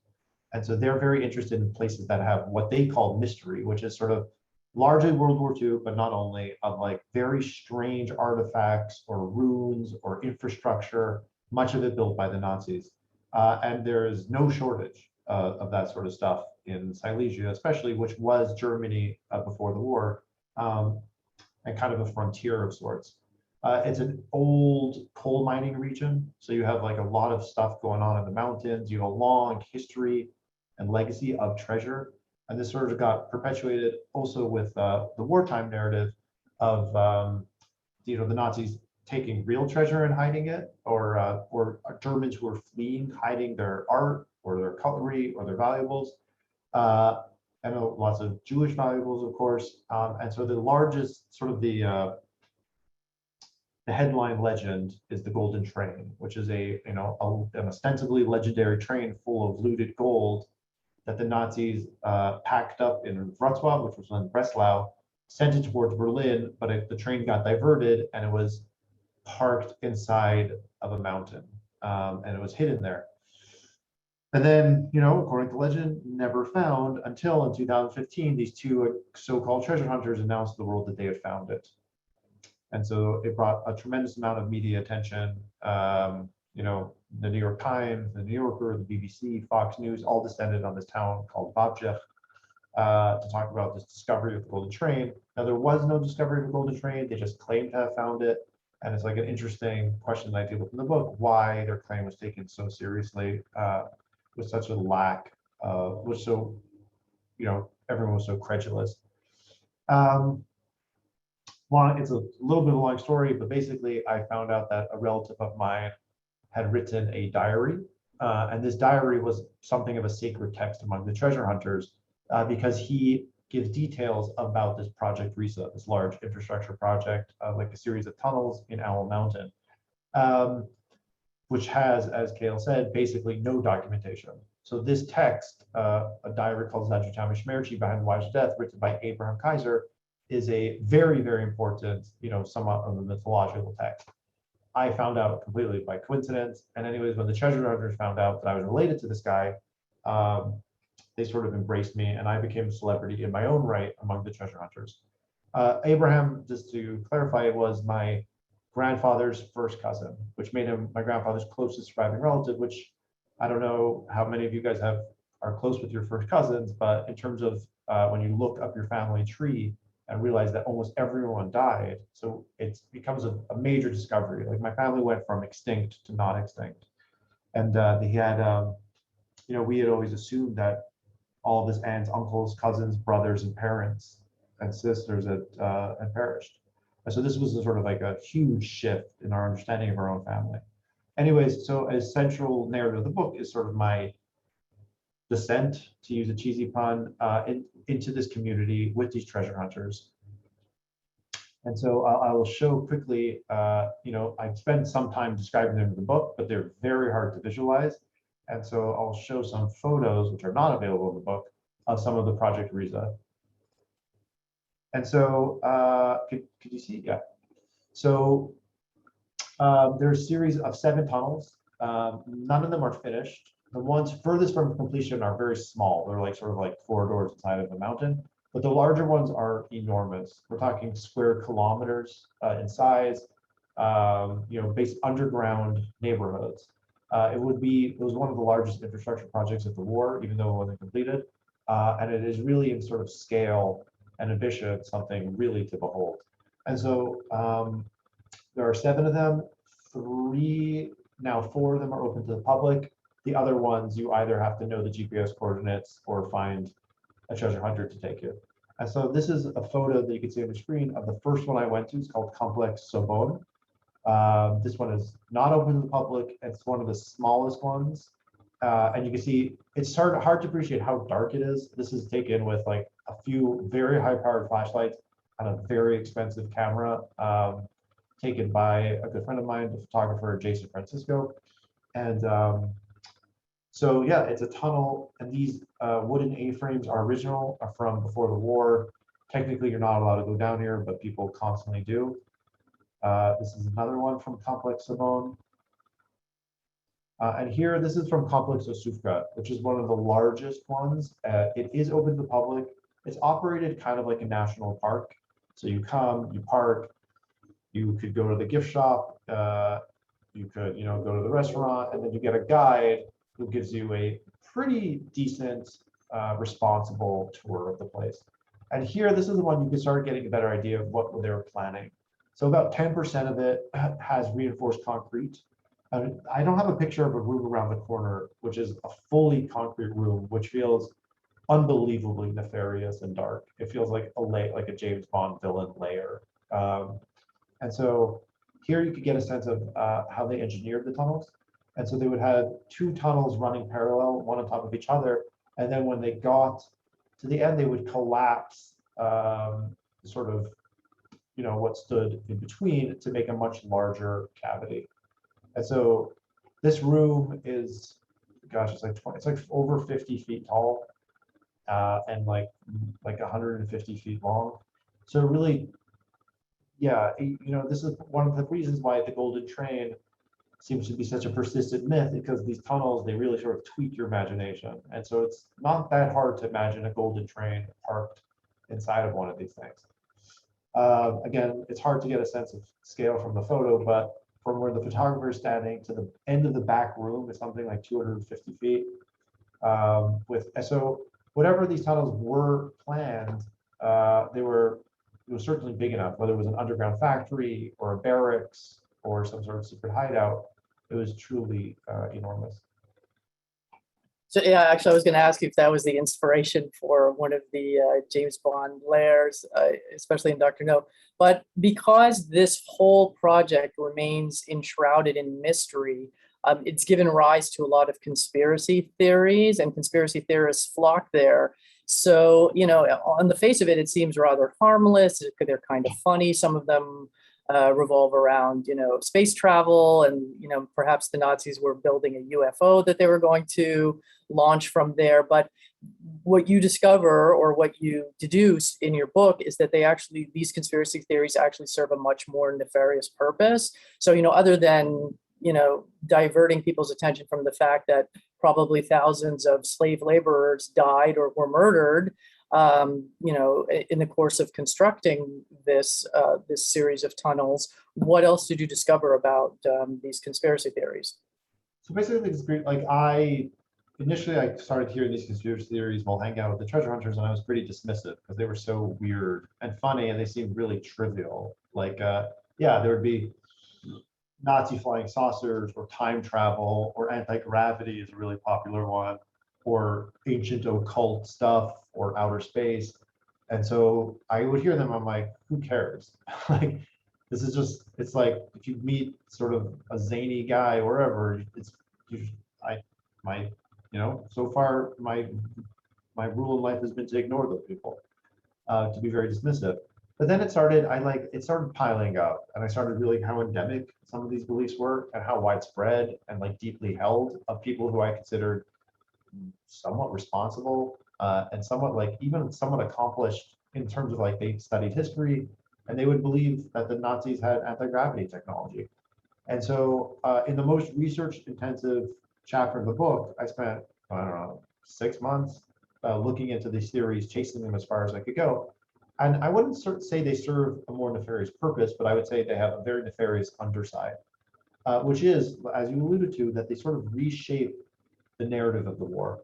And so they're very interested in places that have what they call mystery, which is sort of largely World War II, but not only, of like very strange artifacts or ruins or infrastructure, much of it built by the Nazis. And there is no shortage of that sort of stuff in Silesia, especially, which was Germany before the war, and kind of a frontier of sorts. It's an old coal mining region, so you have like a lot of stuff going on in the mountains. You have a long history and legacy of treasure. And this sort of got perpetuated also with the wartime narrative of the Nazis taking real treasure and hiding it, or Germans who were fleeing hiding their art or their cutlery or their valuables, and lots of Jewish valuables, of course. And so the largest sort of the headline legend is the Golden Train, which is an ostensibly legendary train full of looted gold that the Nazis packed up in Wrocław, which was in Breslau, sent it towards Berlin, but the train got diverted and it was parked inside of a mountain, and it was hidden there. And then, according to legend, never found until in 2015, these two so-called treasure hunters announced to the world that they had found it. And so it brought a tremendous amount of media attention. You know, the New York Times, the New Yorker, the BBC, Fox News, all descended on this town called Babjech to talk about this discovery of the Golden Train. Now, there was no discovery of the Golden Train. They just claimed to have found it. And it's like an interesting question that I deal with in the book, why their claim was taken so seriously with such a lack of, was so, you know, everyone was so credulous. Well, it's a little bit of a long story, but basically I found out that a relative of mine had written a diary. And this diary was something of a sacred text among the treasure hunters because he gives details about this Project Risa, this large infrastructure project, like a series of tunnels in Owl Mountain, which has, as Kale said, basically no documentation. So this text, a diary called Zajutami Shmerchi Behind the Wife's Death, written by Menachem Kaiser, is a very, very important, you know, somewhat of a mythological text. I found out completely by coincidence. And anyways, when the treasure hunters found out that I was related to this guy, they sort of embraced me and I became a celebrity in my own right among the treasure hunters. Abraham, just to clarify, was my grandfather's first cousin, which made him my grandfather's closest surviving relative, which I don't know how many of you guys are close with your first cousins, but in terms of when you look up your family tree and realize that almost everyone died, so it becomes a major discovery. Like my family went from extinct to not extinct. And he had, you know, we had always assumed that all of his aunts, uncles, cousins, brothers, and parents and sisters had perished. And so this was a sort of like a huge shift in our understanding of our own family. Anyways, so a central narrative of the book is sort of my descent, to use a cheesy pun, into this community with these treasure hunters. And so I will show quickly, you know, I spend some time describing them in the book, but they're very hard to visualize. And so I'll show some photos, which are not available in the book, of some of the Project Risa. And so, could you see? Yeah. So there's a series of 7 tunnels. None of them are finished. The ones furthest from completion are very small. They're like sort of like corridors inside of the mountain, but the larger ones are enormous. We're talking square kilometers in size, you know, based underground neighborhoods. It was one of the largest infrastructure projects of the war, even though it wasn't completed. And it is really in sort of scale and ambition, something really to behold. And so there are 7 of them. 4 of them are open to the public. The other ones, you either have to know the GPS coordinates or find a treasure hunter to take you. And so this is a photo that you can see on the screen of the first one I went to. It's called Complex Sobon. This one is not open to the public. It's one of the smallest ones. And you can see it's hard to appreciate how dark it is. This is taken with like a few very high-powered flashlights and a very expensive camera taken by a good friend of mine, the photographer Jason Francisco. And so yeah, it's a tunnel, and these wooden A-frames are original, are from before the war. Technically, you're not allowed to go down here, but people constantly do. This is another one from Complex Simone. And here, this is from Complex Osufka, which is one of the largest ones. It is open to the public. It's operated kind of like a national park. So you come, you park, you could go to the gift shop, you could, you know, go to the restaurant, and then you get a guide who gives you a pretty decent, responsible tour of the place. And here, this is the one you can start getting a better idea of what they were planning. So about 10% of it has reinforced concrete. I don't have a picture of a room around the corner, which is a fully concrete room, which feels unbelievably nefarious and dark. It feels like a James Bond villain lair. And so here you could get a sense of how they engineered the tunnels. And so they would have 2 tunnels running parallel, one on top of each other. And then when they got to the end, they would collapse sort of, you know, what stood in between to make a much larger cavity. And so this room is, gosh, it's like over 50 feet tall and like 150 feet long. So really, yeah, you know, this is one of the reasons why the Golden Train seems to be such a persistent myth, because these tunnels, they really sort of tweak your imagination. And so it's not that hard to imagine a golden train parked inside of one of these things. Again, it's hard to get a sense of scale from the photo, but from where the photographer is standing to the end of the back room is something like 250 feet. So whatever these tunnels were planned, it was certainly big enough, whether it was an underground factory or a barracks or some sort of secret hideout, it was truly enormous. So yeah, actually, I was going to ask you if that was the inspiration for one of the James Bond lairs, especially in Dr. No. But because this whole project remains enshrouded in mystery, it's given rise to a lot of conspiracy theories, and conspiracy theorists flock there. So, you know, on the face of it, it seems rather harmless. They're kind of funny. Some of them revolve around, you know, space travel, and, you know, perhaps the Nazis were building a UFO that they were going to launch from there. But what you discover, or what you deduce in your book, is that these conspiracy theories actually serve a much more nefarious purpose. So, you know, other than, you know, diverting people's attention from the fact that probably thousands of slave laborers died or were murdered, you know, in the course of constructing this series of tunnels, what else did you discover about these conspiracy theories? So basically, initially I started hearing these conspiracy theories while hanging out with the treasure hunters, and I was pretty dismissive because they were so weird and funny, and they seemed really trivial. Like, yeah, there would be Nazi flying saucers, or time travel, or anti-gravity is a really popular one, or ancient occult stuff, or outer space. And so I would hear them, I'm like, who cares? Like, this is just, it's like if you meet sort of a zany guy or wherever, so far my rule in life has been to ignore those people, to be very dismissive. But then it started piling up, and I started realizing how endemic some of these beliefs were, and how widespread and like deeply held, of people who I considered somewhat responsible, and somewhat accomplished in terms of, like, they studied history, and they would believe that the Nazis had anti-gravity technology. And so in the most research intensive chapter of the book, I spent, I don't know, 6 months looking into these theories, chasing them as far as I could go. And I wouldn't say they serve a more nefarious purpose, but I would say they have a very nefarious underside, which is, as you alluded to, that they sort of reshape the narrative of the war.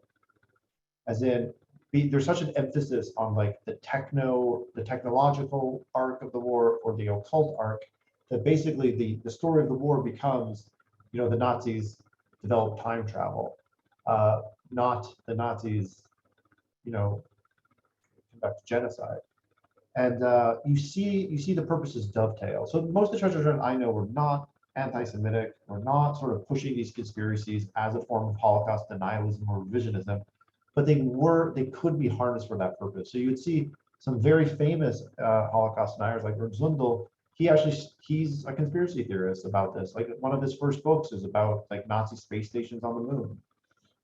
As in, there's such an emphasis on, like, the technological arc of the war, or the occult arc, that basically the story of the war becomes, you know, the Nazis developed time travel, not the Nazis, you know, conduct genocide. And you see the purposes dovetail. So most of the treasure hunters I know were not anti-Semitic, were not sort of pushing these conspiracies as a form of Holocaust denialism or revisionism, but they could be harnessed for that purpose. So you would see some very famous Holocaust deniers like Reb Zundel. He's a conspiracy theorist about this. Like, one of his first books is about, like, Nazi space stations on the moon.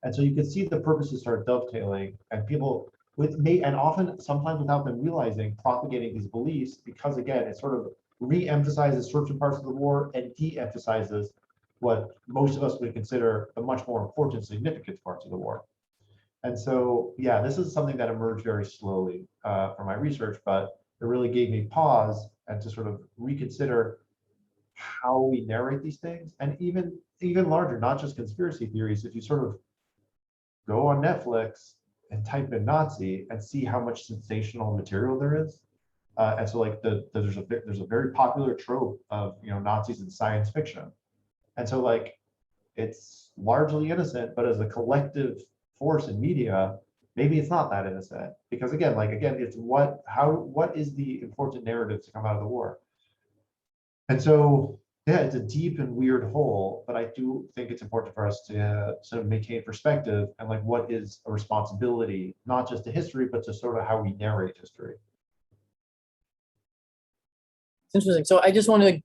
And so you could see the purposes start dovetailing, and people and often, sometimes without them realizing, propagating these beliefs, because again, it sort of re-emphasizes certain parts of the war and de-emphasizes what most of us would consider the much more important, significant parts of the war. And so, yeah, this is something that emerged very slowly from my research, but it really gave me pause and to sort of reconsider how we narrate these things. And even larger, not just conspiracy theories, if you sort of go on Netflix and type in Nazi and see how much sensational material there is. And so, like, there's a very popular trope of, you know, Nazis in science fiction. And so, like, it's largely innocent, but as a collective force in media, maybe it's not that innocent, because again, it's what is the important narrative to come out of the war. And so, yeah, it's a deep and weird hole, but I do think it's important for us to sort of maintain perspective, and, like, what is a responsibility, not just to history, but to sort of how we narrate history. It's interesting. So I just want to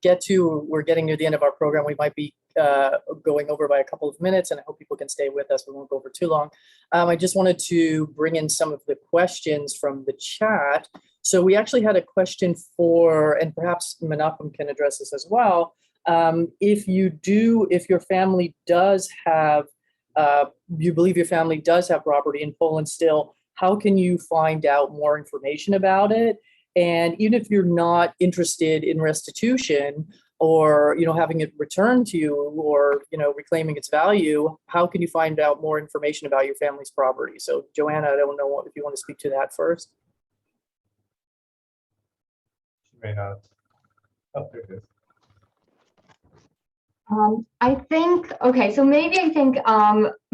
we're getting near the end of our program. We might be going over by a couple of minutes, and I hope people can stay with us. We won't go over too long. I just wanted to bring in some of the questions from the chat. So we actually had a question and perhaps Menachem can address this as well. If your family does have, you believe your family does have property in Poland still, how can you find out more information about it? And even if you're not interested in restitution or, having it returned to you or, reclaiming its value, how can you find out more information about your family's property? So Joanna, I don't know if you want to speak to that first. She may not. Oh, there it is. I think, okay, so maybe I think,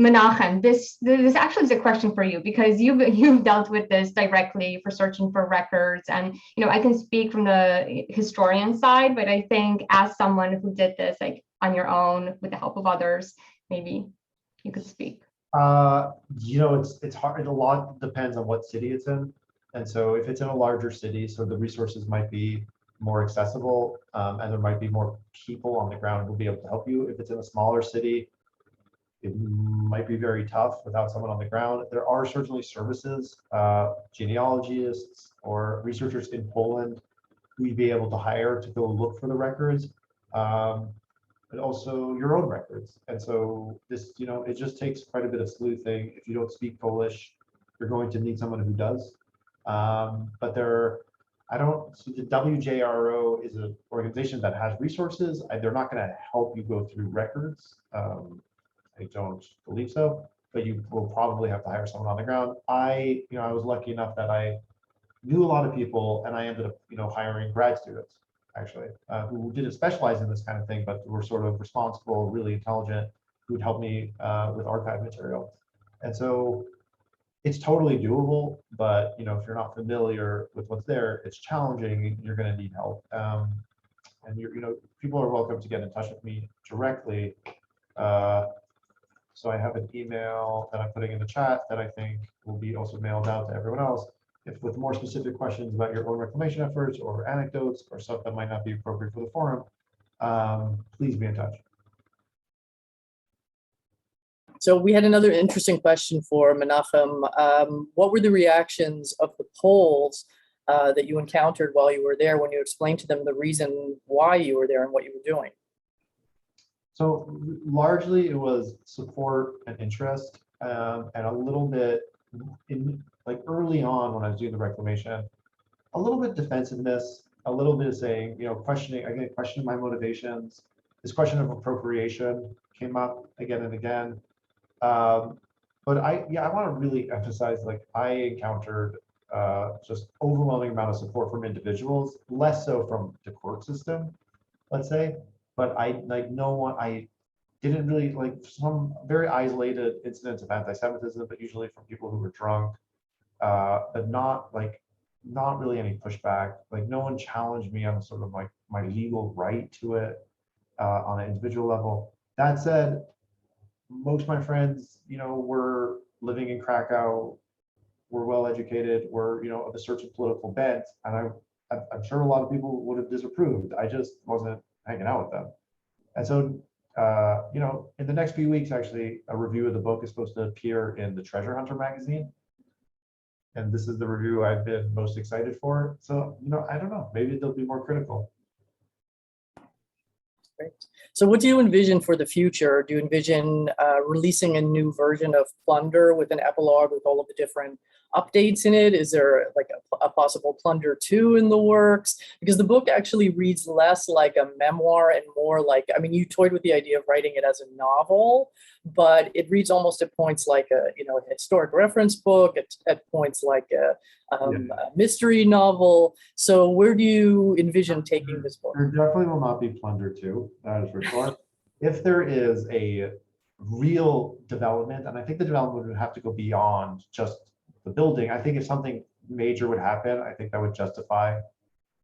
Menachem, this actually is a question for you because you've dealt with this directly for searching for records, and I can speak from the historian side, but I think as someone who did this like on your own with the help of others, maybe you could speak. It's hard. A lot depends on what city it's in, and so if it's in a larger city, so the resources might be more accessible, and there might be more people on the ground who will be able to help you. If it's in a smaller city, it might be very tough without someone on the ground. There are certainly services, genealogists or researchers in Poland who you'd be able to hire to go look for the records, but also your own records. And so this, it just takes quite a bit of sleuthing. If you don't speak Polish, you're going to need someone who does. But so the WJRO is an organization that has resources. They're not going to help you go through records. I don't believe so, but you will probably have to hire someone on the ground. I was lucky enough that I knew a lot of people, and I ended up, hiring grad students actually, who didn't specialize in this kind of thing, but were sort of responsible, really intelligent, who would help me with archive material. And so it's totally doable, but if you're not familiar with what's there, it's challenging. You're going to need help, and people are welcome to get in touch with me directly. So I have an email that I'm putting in the chat that I think will be also mailed out to everyone else. If with more specific questions about your own reclamation efforts or anecdotes or stuff that might not be appropriate for the forum, please be in touch. So we had another interesting question for Menachem. What were the reactions of the Poles that you encountered while you were there when you explained to them the reason why you were there and what you were doing? So largely it was support and interest, and a little bit early on when I was doing the reclamation, a little bit defensiveness, a little bit of saying, questioning my motivations. This question of appropriation came up again and again. But I want to really emphasize, I encountered just overwhelming amount of support from individuals, less so from the court system, let's say. But I didn't really some very isolated incidents of anti-Semitism, but usually from people who were drunk, but not really any pushback. No one challenged me on sort of my legal right to it on an individual level. That said, most of my friends, were living in Krakow, were well educated, were of a certain political bent, and I'm sure a lot of people would have disapproved. I just wasn't hanging out with them. And so, in the next few weeks, actually, a review of the book is supposed to appear in the Treasure Hunter magazine. And this is the review I've been most excited for. So, I don't know, maybe they'll be more critical. Great. So what do you envision for the future? Do you envision releasing a new version of Plunder with an epilogue with all of the different updates in it? Is there a possible Plunder 2 in the works? Because the book actually reads less like a memoir and more you toyed with the idea of writing it as a novel, but it reads almost at points like a historic reference book, at points like a mystery novel. So where do you envision taking this book? There definitely will not be Plunder 2, that is for sure. If there is a real development, and I think the development would have to go beyond just the building. I think if something major would happen, I think that would justify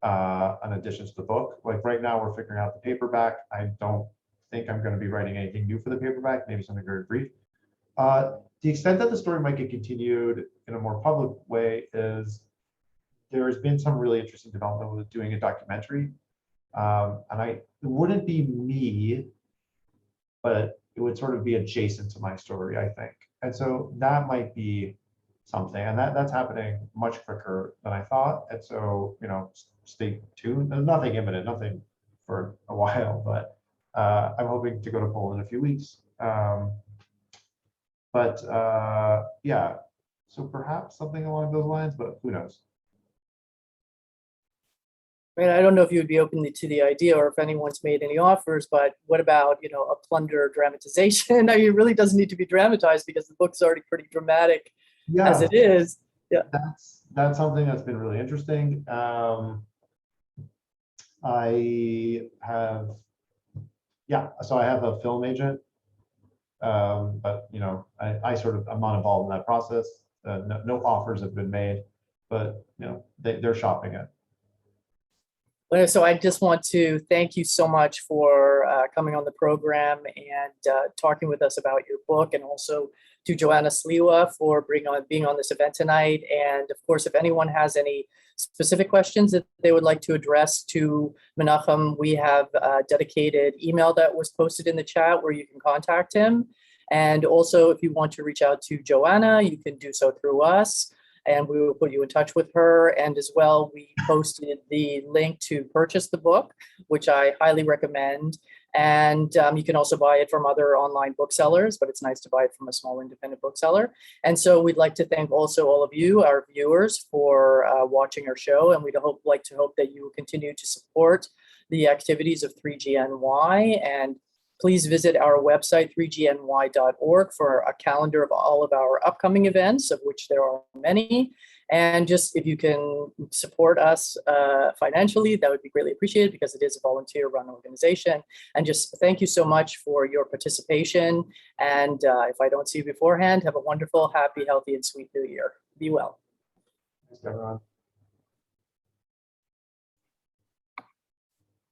an addition to the book. Right now, we're figuring out the paperback. I don't think I'm going to be writing anything new for the paperback, maybe something very brief. The extent that the story might get continued in a more public way is there's been some really interesting development with doing a documentary. And it wouldn't be me, but it would sort of be adjacent to my story, I think. And so that might be something, and that's happening much quicker than I thought. And so, stay tuned. There's nothing imminent, nothing for a while, but I'm hoping to go to Poland in a few weeks. Yeah, so perhaps something along those lines, but who knows? I mean, I don't know if you would be open to the idea or if anyone's made any offers, but what about, a Plunder dramatization? I mean, it really doesn't need to be dramatized because the book's already pretty dramatic as Yeah, it is. Yeah. that's something that's been really interesting. I have, yeah, so I have a film agent, but I'm not involved in that process. No offers have been made, but they're shopping it. So I just want to thank you so much for coming on the program and talking with us about your book, and also to Joanna Sliwa for being on this event tonight. And of course, if anyone has any specific questions that they would like to address to Menachem, we have a dedicated email that was posted in the chat where you can contact him. And also, if you want to reach out to Joanna, you can do so through us, and we will put you in touch with her. And as well, we posted the link to purchase the book, which I highly recommend. And you can also buy it from other online booksellers, but it's nice to buy it from a small independent bookseller. And so we'd like to thank also all of you, our viewers, for watching our show. And we'd like to hope that you will continue to support the activities of 3GNY. And please visit our website, 3gny.org, for a calendar of all of our upcoming events, of which there are many. And just if you can support us financially, that would be greatly appreciated, because it is a volunteer-run organization. And just thank you so much for your participation. And if I don't see you beforehand, have a wonderful, happy, healthy, and sweet New Year. Be well. Thanks, everyone.